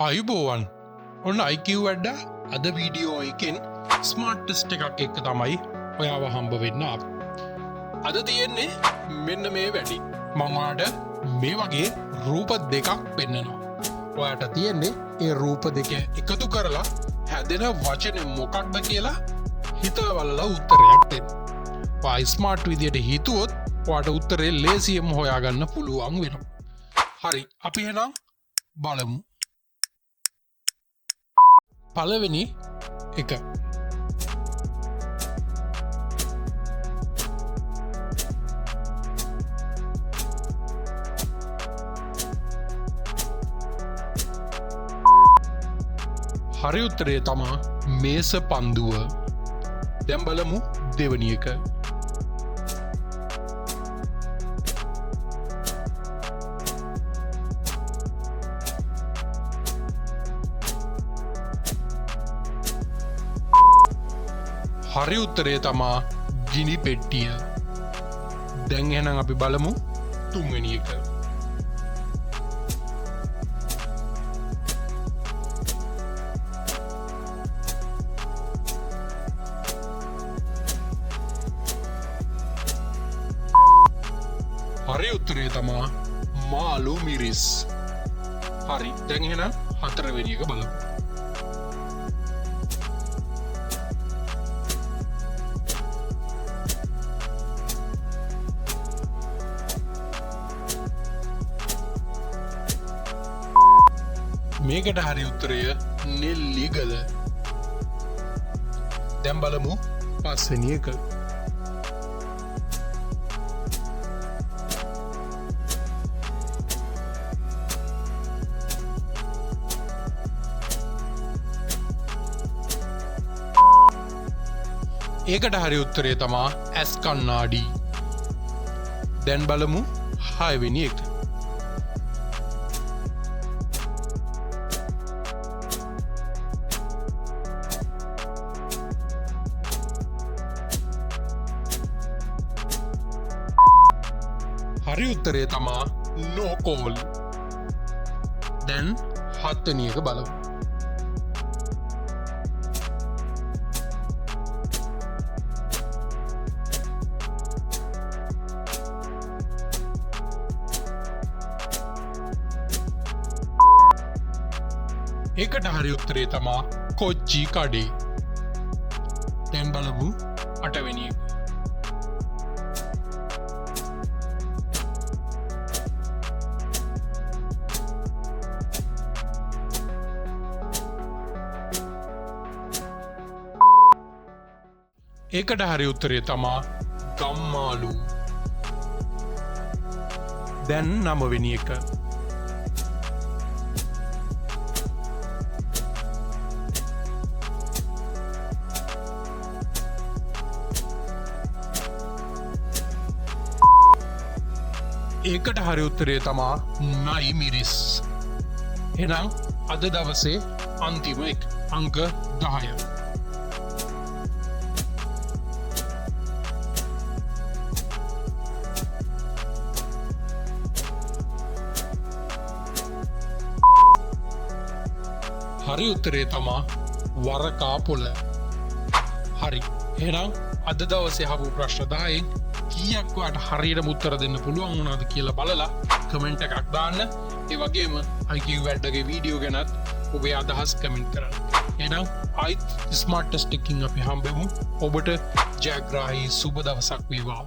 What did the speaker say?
අයුබෝවන් ඔන්න IQ වැඩ අද වීඩියෝ එකෙන් ස්මාර්ට් ටෙස්ට් එකක් එක්ක තමයි ඔයාව හම්බ වෙන්න ආවේ. අද තියෙන්නේ මෙන්න මේ වැඩි. මම ඔයාලට මේ වගේ රූප දෙකක් පෙන්නනවා. ඔයාලට තියෙන්නේ ඒ රූප දෙක එකතු කරලා හැදෙන වචනේ මොකක්ද කියලා හිතවලා උත්තරයක් දෙන්න. ඔයා ස්මාර්ට් විදියට හිතුවොත් ඔයාට උත්තරේ ලේසියෙන්ම හොයාගන්න පුළුවන් වෙනවා. හරි අපි එහෙනම් බලමු. පළවෙනි එක හරි උත්තරේ තමා මේස පන්දුව. දැන් බලමු දෙවැනි එක. හරි උත්තරේ තමා ගිනි පෙට්ටිය. දැන් එහෙනම් අපි බලමු තුන්වෙනි එක. හරි උත්තරේ තමා මාළු මිරිස්. හරි දැන් එහෙනම් හතරවෙනි එක බලමු. මේකට හරි උත්තරය නෙල්ලිගල. දැන් බලමු පස්වෙනි එක. ඒකට හරි උත්තරේ තමා ඇස් කන්නාඩි. දැන් බලමු හයවෙනි එක. හරි උත්තරේ තමා නෝකෝල්. දැන් හත්වෙනි එක බලමු. ඒකට හරි උත්තරේ තමා කොච්චි කඩේ. දැන් බලමු අටවෙනි එක. ඒකට හරි උත්තරේ තමා ගම්මාලු. දැන් නවවෙනි එක. ඒකට හරි උත්තරේ තමා නයි මිරිස්. එහෙනම් අද දවසේ අන්තිම එක අංක 10. හරි උත්තරේ තමා වරකා පොළ. හරි එහෙනම් අද දවසේ අහපු ප්‍රශ්න 10න් කීයක් වාට හරියට උත්තර දෙන්න පුළුවන් වුණාද කියලා බලලා කමෙන්ට් එකක් දාන්න. ඒ වගේම IQ වැඩගේ වීඩියෝ ගැනත් ඔබේ අදහස් කමෙන්ට් කරන්න. එහෙනම් ආයිත් ස්මාර්ට් ටෙස්ට් එකකින් අපි හම්බෙමු. ඔබට ජයග්‍රාහී සුබ දවසක් වේවා.